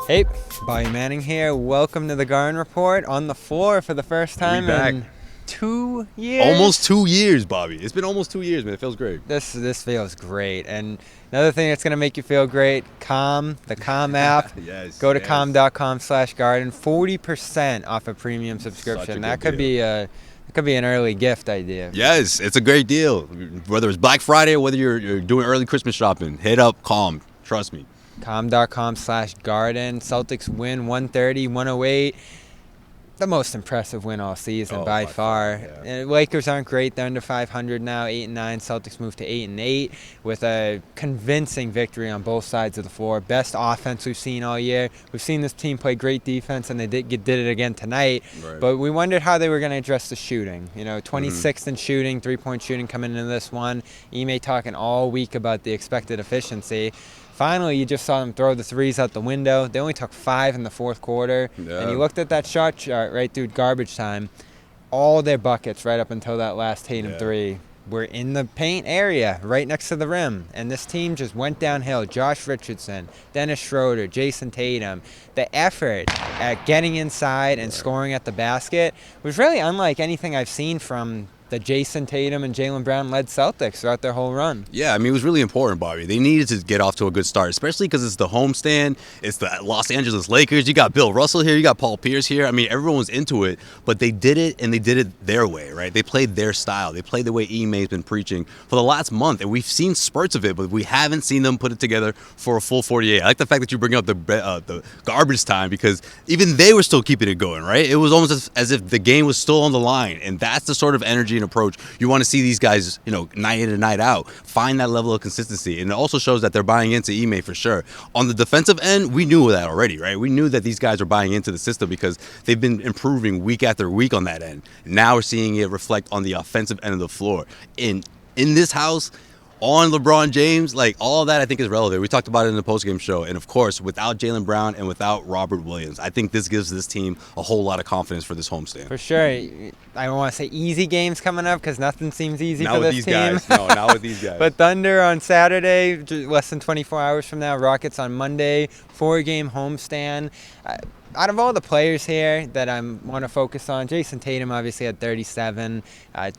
Hey, Bobby Manning here. Welcome to the Garden Report on the floor for the first time in 2 years. Almost 2 years, Bobby. It's been almost 2 years, man. It feels great. This feels great. And another thing that's going to make you feel great, Calm, the Calm app. Yes. Go to calm.com/garden. 40% off a premium subscription. That could be an early gift idea. Yes, it's a great deal. Whether it's Black Friday or whether you're doing early Christmas shopping, hit up Calm. Trust me. Calm.com/garden. Celtics win 130-108. The most impressive win all season by far. Yeah. Lakers aren't great. They're under 500 now, 8-9. Celtics move to 8-8 with a convincing victory on both sides of the floor. Best offense we've seen all year. We've seen this team play great defense, and they did it again tonight. Right. But we wondered how they were going to address the shooting. 26th in shooting, three-point shooting coming into this one. Ime talking all week about the expected efficiency. Finally, you just saw them throw the threes out the window. They only took 5 in the fourth quarter. Yeah. And you looked at that shot chart right through garbage time. All their buckets right up until that last Tatum three were in the paint area right next to the rim. And this team just went downhill. Josh Richardson, Dennis Schröder, Jayson Tatum. The effort at getting inside and scoring at the basket was really unlike anything I've seen from the Jayson Tatum and Jaylen Brown-led Celtics throughout their whole run. Yeah, I mean, it was really important, Bobby. They needed to get off to a good start, especially because it's the homestand. It's the Los Angeles Lakers. You got Bill Russell here. You got Paul Pierce here. I mean, everyone was into it, but they did it, and they did it their way, right? They played their style. They played the way Ime's been preaching for the last month, and we've seen spurts of it, but we haven't seen them put it together for a full 48. I like the fact that you bring up the garbage time because even they were still keeping it going, right? It was almost as if the game was still on the line, and that's the sort of energy and approach you want to see these guys, night in and night out, find that level of consistency. And it also shows that they're buying into Ime for sure. On the defensive end, we knew that already, right? We knew that these guys are buying into the system because they've been improving week after week on that end. Now we're seeing it reflect on the offensive end of the floor. In this house, on LeBron James, all of that I think is relevant. We talked about it in the postgame show. And, of course, without Jaylen Brown and without Robert Williams, I think this gives this team a whole lot of confidence for this homestand. For sure. I don't want to say easy games coming up because nothing seems easy for this team. No, not with these guys. But Thunder on Saturday, less than 24 hours from now. Rockets on Monday, 4-game homestand. Out of all the players here that I want to focus on, Jayson Tatum obviously had 37,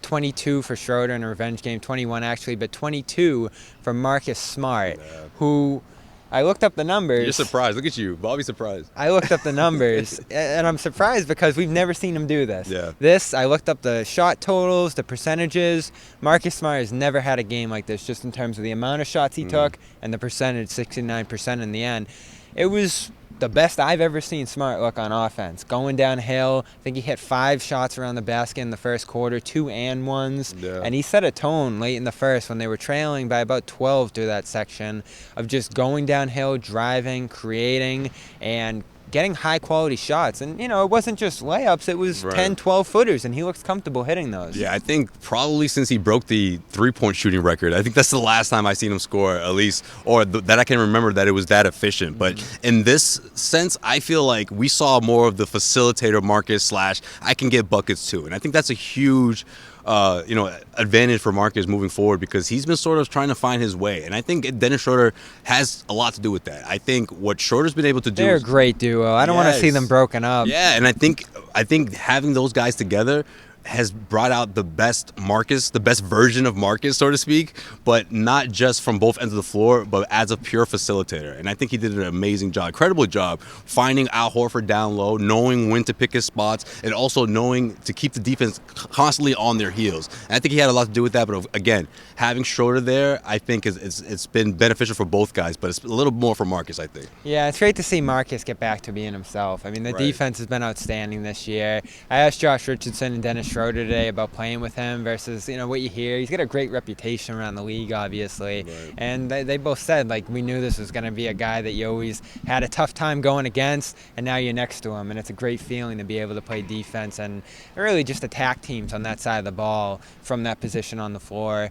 22 for Schröder in a revenge game, 21 actually, but 22 for Marcus Smart, who I looked up the numbers. You're surprised. Look at you. Bobby's surprised. I looked up the numbers, and I'm surprised because we've never seen him do this. Yeah. I looked up the shot totals, the percentages. Marcus Smart has never had a game like this just in terms of the amount of shots he took and the percentage, 69% in the end. It was the best I've ever seen Smart look on offense. Going downhill, I think he hit 5 shots around the basket in the first quarter, 2 and 1s. Yeah. And he set a tone late in the first when they were trailing by about 12 through that section of just going downhill, driving, creating, and getting high-quality shots. And, it wasn't just layups. It was 10, 12-footers, and he looks comfortable hitting those. Yeah, I think probably since he broke the three-point shooting record, I think that's the last time I've seen him score, at least, or that I can remember that it was that efficient. But in this sense, I feel like we saw more of the facilitator Marcus / I can get buckets too. And I think that's a huge advantage for Marcus moving forward because he's been sort of trying to find his way. And I think Dennis Schröder has a lot to do with that. I think what Schroeder's been able to do They're a great duo. I don't want to see them broken up. Yeah, and I think having those guys together has brought out the best Marcus, the best version of Marcus, so to speak, but not just from both ends of the floor, but as a pure facilitator. And I think he did an amazing job, incredible job, finding Al Horford down low, knowing when to pick his spots, and also knowing to keep the defense constantly on their heels. And I think he had a lot to do with that, but again, having Schröder there, I think it's been beneficial for both guys, but it's a little more for Marcus, I think. Yeah, it's great to see Marcus get back to being himself. I mean, the defense has been outstanding this year. I asked Josh Richardson and Dennis Schröder today about playing with him versus what you hear. He's got a great reputation around the league, obviously, and they both said we knew this was going to be a guy that you always had a tough time going against, and now you're next to him, and it's a great feeling to be able to play defense and really just attack teams on that side of the ball from that position on the floor.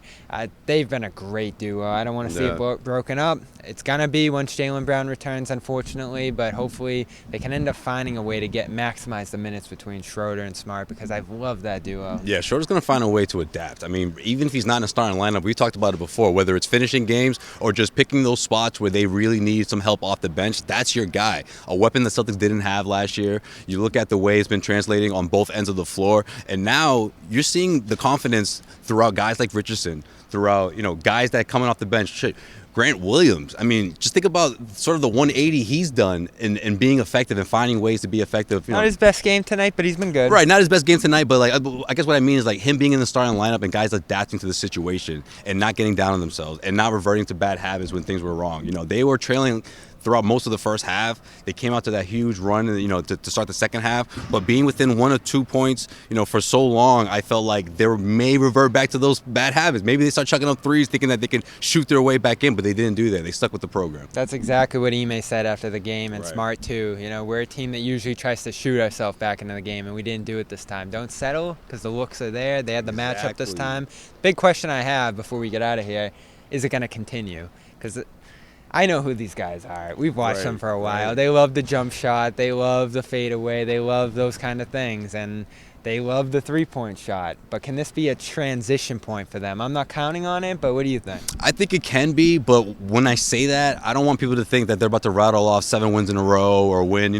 They've been a great duo. I don't want to see it broken up. It's going to be once Jaylen Brown returns, unfortunately, but hopefully they can end up finding a way to maximize the minutes between Schröder and Smart because I've loved that that duo. Yeah, Schroeder's going to find a way to adapt. I mean, even if he's not in a starting lineup, we talked about it before, whether it's finishing games or just picking those spots where they really need some help off the bench, that's your guy. A weapon the Celtics didn't have last year. You look at the way it's been translating on both ends of the floor, and now you're seeing the confidence throughout guys like Richardson, throughout, guys that coming off the bench. Shit, Grant Williams. I mean, just think about sort of the 180 he's done in being effective and finding ways to be effective. Not his best game tonight, but he's been good. Right, not his best game tonight, but I guess what I mean is like him being in the starting lineup and guys adapting to the situation and not getting down on themselves and not reverting to bad habits when things were wrong. They were trailing throughout most of the first half. They came out to that huge run, to start the second half. But being within 1 or 2 points, for so long, I felt like they may revert back to those bad habits. Maybe they start chucking up threes, thinking that they can shoot their way back in, but they didn't do that. They stuck with the program. That's exactly what Ime said after the game, and Right. Smart too. We're a team that usually tries to shoot ourselves back into the game, and we didn't do it this time. Don't settle, because the looks are there. They had the matchup this time. Big question I have before we get out of here, is it going to continue? Because I know who these guys are. We've watched them for a while. Right. They love the jump shot. They love the fadeaway. They love those kind of things. And they love the three-point shot. But can this be a transition point for them? I'm not counting on it, but what do you think? I think it can be, but when I say that, I don't want people to think that they're about to rattle off 7 wins in a row or win,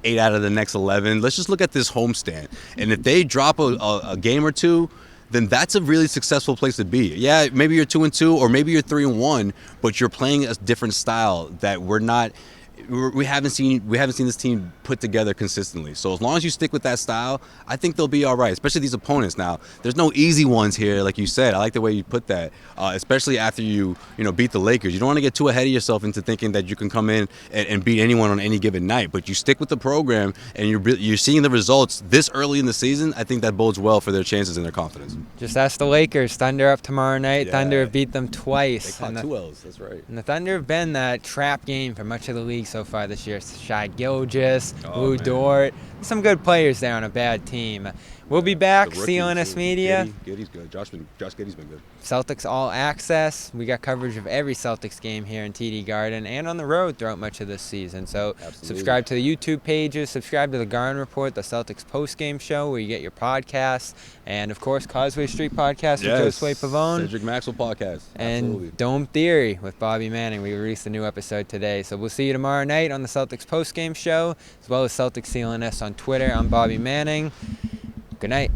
8 out of the next 11. Let's just look at this homestand. And if they drop a game or two, then that's a really successful place to be. Yeah, maybe you're 2-2 or maybe you're 3-1, but you're playing a different style that we haven't seen this team put together consistently. So as long as you stick with that style, I think they'll be all right, especially these opponents. Now, there's no easy ones here, like you said. I like the way you put that, especially after you beat the Lakers. You don't want to get too ahead of yourself into thinking that you can come in and beat anyone on any given night, but you stick with the program and you're seeing the results this early in the season. I think that bodes well for their chances and their confidence. Just ask the Lakers. Thunder up tomorrow night. Yeah. Thunder have beat them twice. They caught 2 L's, that's right. And the Thunder have been that trap game for much of the league so far this year. Shai Gilgeous, Lou Dort, some good players there on a bad team. We'll be back, CLNS Media. Giddey's good. Josh Giddey's been good. Celtics All Access. We got coverage of every Celtics game here in TD Garden and on the road throughout much of this season. So subscribe to the YouTube pages, subscribe to the Garden Report, the Celtics postgame show where you get your podcasts, and of course Causeway Street Podcast with Josue Pavon. Cedric Maxwell Podcast. And Dome Theory with Bobby Manning. We released a new episode today. So we'll see you tomorrow night on the Celtics postgame show, as well as Celtics CLNS on Twitter. I'm Bobby Manning. Good night.